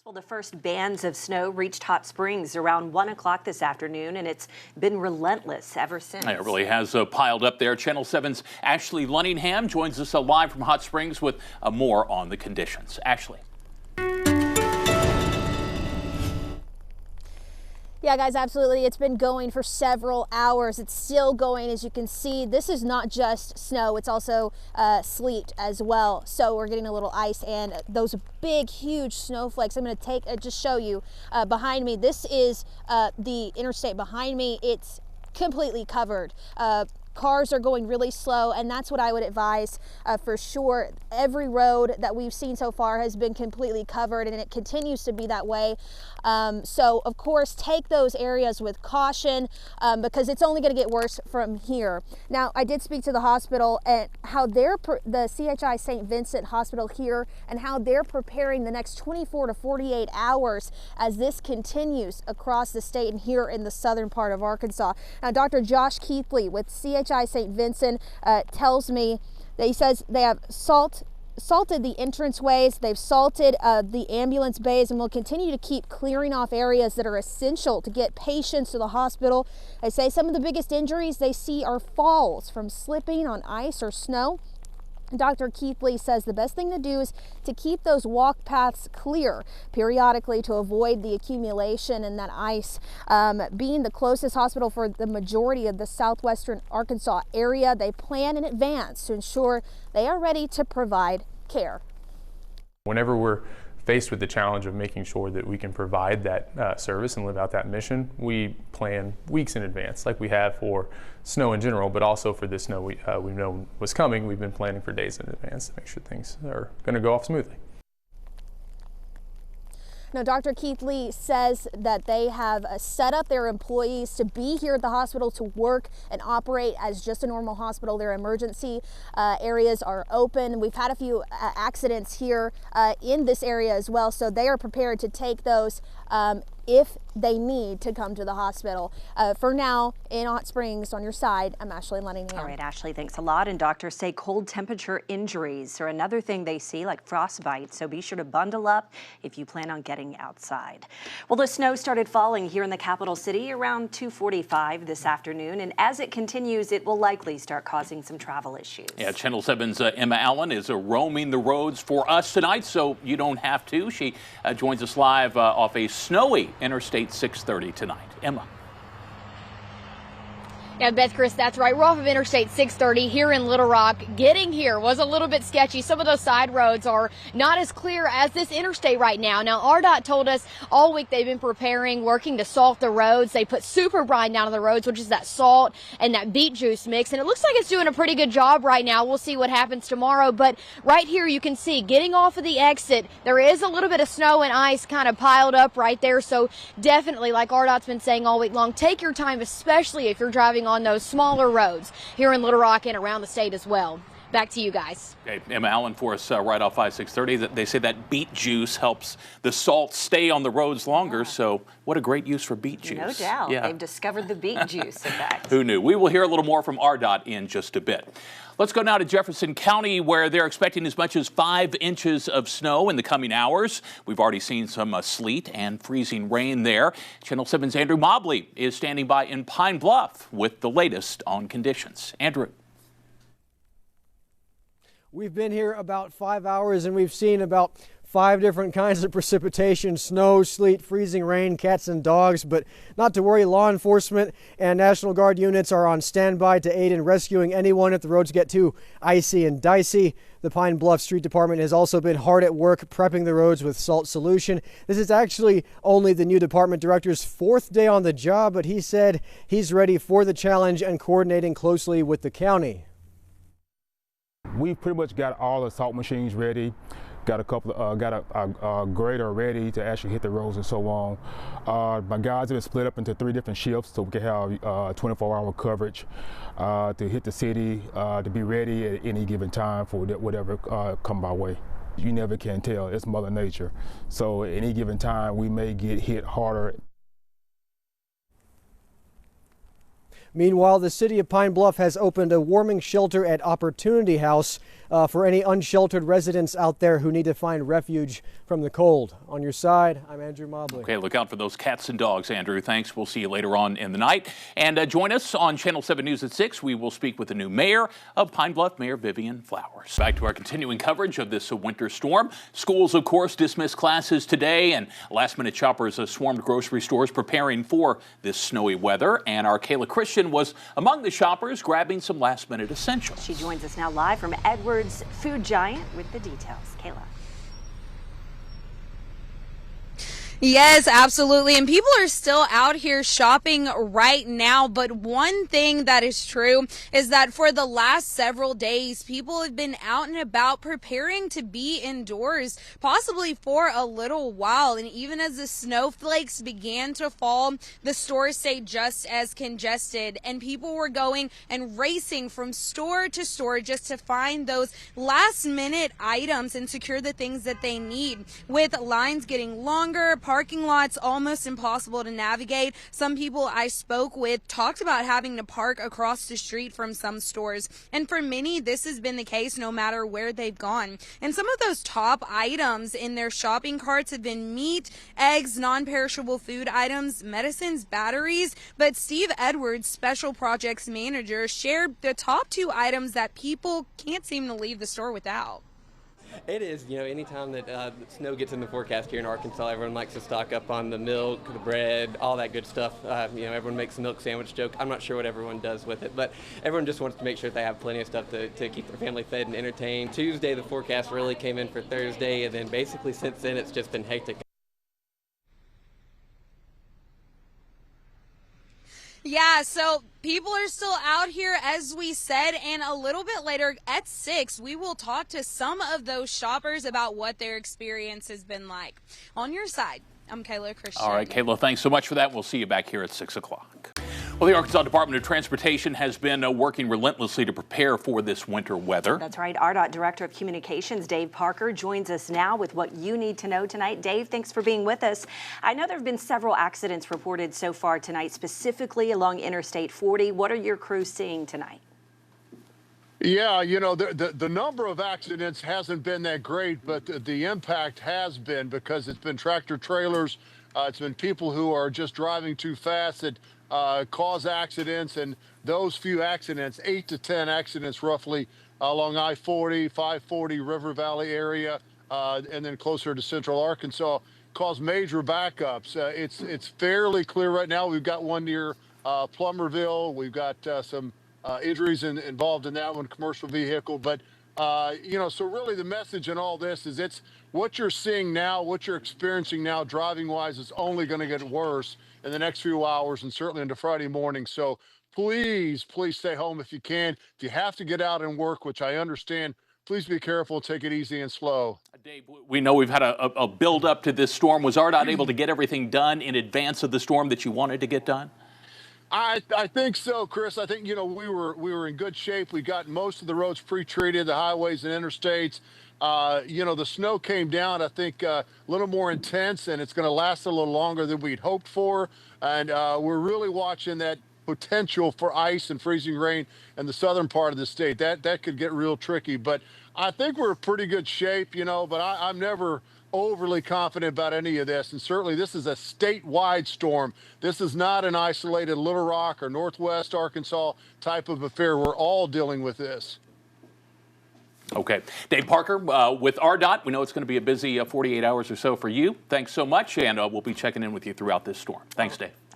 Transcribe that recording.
Well, the first bands of snow reached Hot Springs around 1 o'clock this afternoon, and it's been relentless ever since. It really has piled up there. Channel 7's Ashley Lunningham joins us live from Hot Springs with more on the conditions. Ashley. Yeah, guys, absolutely. It's been going for several hours. It's still going. As you can see, this is not just snow. It's also sleet as well. So we're getting a little ice and those big, huge snowflakes. I'm going to just show you behind me. This is the interstate behind me. It's completely covered. Cars are going really slow, and that's what I would advise for sure. Every road that we've seen so far has been completely covered, and it continues to be that way. So, of course, take those areas with caution because it's only going to get worse from here. Now, I did speak to the hospital and how the CHI St. Vincent Hospital here and how they're preparing the next 24 to 48 hours as this continues across the state and here in the southern part of Arkansas. Now, Dr. Josh Keithley with CHI St. Vincent tells me that he says they have salted the entranceways, they've salted the ambulance bays, and will continue to keep clearing off areas that are essential to get patients to the hospital. They say some of the biggest injuries they see are falls from slipping on ice or snow. Dr. Keithley says the best thing to do is to keep those walk paths clear periodically to avoid the accumulation in that ice. Being the closest hospital for the majority of the southwestern Arkansas area, they plan in advance to ensure they are ready to provide care. Whenever we're faced with the challenge of making sure that we can provide that service and live out that mission, we plan weeks in advance, like we have for snow in general, but also for this snow we've known was coming. We've been planning for days in advance to make sure things are going to go off smoothly. Now, Dr. Keithley says that they have set up their employees to be here at the hospital to work and operate as just a normal hospital. Their emergency areas are open. We've had a few accidents here in this area as well, so they are prepared to take those if they need to come to the hospital. For now, in Hot Springs, on your side, I'm Ashley Lunningham. All right, Ashley, thanks a lot. And doctors say cold temperature injuries are another thing they see, like frostbite. So be sure to bundle up if you plan on getting outside. Well, the snow started falling here in the capital city around 2:45 this afternoon. And as it continues, it will likely start causing some travel issues. Yeah, Channel 7's Emma Allen is roaming the roads for us tonight, so you don't have to. She joins us live off a snowy Interstate 630 tonight. Emma. Yeah, Beth, Chris, that's right. We're off of Interstate 630 here in Little Rock. Getting here was a little bit sketchy. Some of those side roads are not as clear as this interstate right now. Now, RDOT told us all week they've been preparing, working to salt the roads. They put super brine down on the roads, which is that salt and that beet juice mix. And it looks like it's doing a pretty good job right now. We'll see what happens tomorrow. But right here, you can see getting off of the exit, there is a little bit of snow and ice kind of piled up right there. So definitely, like RDOT's been saying all week long, take your time, especially if you're driving on those smaller roads here in Little Rock and around the state as well. Back to you guys. Okay, Emma Allen for us right off I-630. They say that beet juice helps the salt stay on the roads longer. So what a great use for beet juice. No doubt. Yeah. They've discovered the beet juice, in fact. Who knew? We will hear a little more from RDOT in just a bit. Let's go now to Jefferson County, where they're expecting as much as 5 inches of snow in the coming hours. We've already seen some sleet and freezing rain there. Channel 7's Andrew Mobley is standing by in Pine Bluff with the latest on conditions. Andrew. We've been here about 5 hours and we've seen about 5 different kinds of precipitation: snow, sleet, freezing rain, cats and dogs. But not to worry, law enforcement and National Guard units are on standby to aid in rescuing anyone if the roads get too icy and dicey. The Pine Bluff Street Department has also been hard at work prepping the roads with salt solution. This is actually only the new department director's 4th day on the job, but he said he's ready for the challenge and coordinating closely with the county. We've pretty much got all the salt machines ready. Got a grader ready to actually hit the roads and so on. My guys have been split up into 3 different shifts so we can have 24-hour coverage to hit the city, to be ready at any given time for whatever come our way. You never can tell. It's Mother Nature. So at any given time, we may get hit harder. Meanwhile, the city of Pine Bluff has opened a warming shelter at Opportunity House. for any unsheltered residents out there who need to find refuge from the cold. On your side, I'm Andrew Mobley. Okay, look out for those cats and dogs, Andrew. Thanks. We'll see you later on in the night. And join us on Channel 7 News at 6. We will speak with the new mayor of Pine Bluff, Mayor Vivian Flowers. Back to our continuing coverage of this winter storm. Schools, of course, dismissed classes today, and last-minute shoppers swarmed grocery stores preparing for this snowy weather. And our Kayla Christian was among the shoppers grabbing some last-minute essentials. She joins us now live from Edwards Food Giant with the details. Kayla. Yes, absolutely. And people are still out here shopping right now. But one thing that is true is that for the last several days, people have been out and about preparing to be indoors, possibly for a little while. And even as the snowflakes began to fall, the stores stayed just as congested. And people were going and racing from store to store just to find those last minute items and secure the things that they need. With lines getting longer, parking lots almost impossible to navigate. Some people I spoke with talked about having to park across the street from some stores. And for many, this has been the case no matter where they've gone. And some of those top items in their shopping carts have been meat, eggs, non-perishable food items, medicines, batteries. But Steve Edwards, Special Projects Manager, shared the top two items that people can't seem to leave the store without. It is, anytime that snow gets in the forecast here in Arkansas, everyone likes to stock up on the milk, the bread, all that good stuff. Everyone makes the milk sandwich joke. I'm not sure what everyone does with it, but everyone just wants to make sure they have plenty of stuff to keep their family fed and entertained. Tuesday, the forecast really came in for Thursday, and then basically since then, it's just been hectic. Yeah, so people are still out here, as we said, and a little bit later at 6, we will talk to some of those shoppers about what their experience has been like. On your side, I'm Kayla Christian. All right, Kayla, thanks so much for that. We'll see you back here at 6 o'clock. Well, the Arkansas Department of Transportation has been working relentlessly to prepare for this winter weather. That's right. RDOT Director of Communications, Dave Parker, joins us now with what you need to know tonight. Dave, thanks for being with us. I know there have been several accidents reported so far tonight, specifically along Interstate 40. What are your crews seeing tonight? Yeah, the number of accidents hasn't been that great, but the impact has been because it's been tractor trailers. It's been people who are just driving too fast that cause accidents, and those few accidents, 8 to 10 accidents roughly along I-40, 540 River Valley area, and then closer to central Arkansas, cause major backups. It's fairly clear right now. We've got one near Plummerville. We've got some injuries involved in that one, commercial vehicle. But, so really the message in all this is it's what you're seeing now, what you're experiencing now driving-wise is only going to get worse in the next few hours and certainly into Friday morning. So please stay home if you can. If you have to get out and work, which I understand, please be careful, take it easy and slow. Dave, we know we've had a build up to this storm. Was RDOT able to get everything done in advance of the storm that you wanted to get done? I think so, Chris. I think, we were in good shape. We got most of the roads pre-treated, the highways and interstates. The snow came down, I think, a little more intense, and it's going to last a little longer than we'd hoped for. And we're really watching that potential for ice and freezing rain in the southern part of the state. That could get real tricky. But I think we're in pretty good shape, but I'm never overly confident about any of this. And certainly this is a statewide storm. This is not an isolated Little Rock or Northwest Arkansas type of affair. We're all dealing with this. Okay. Dave Parker with RDOT. We know it's going to be a busy 48 hours or so for you. Thanks so much, and we'll be checking in with you throughout this storm. Thanks, Dave.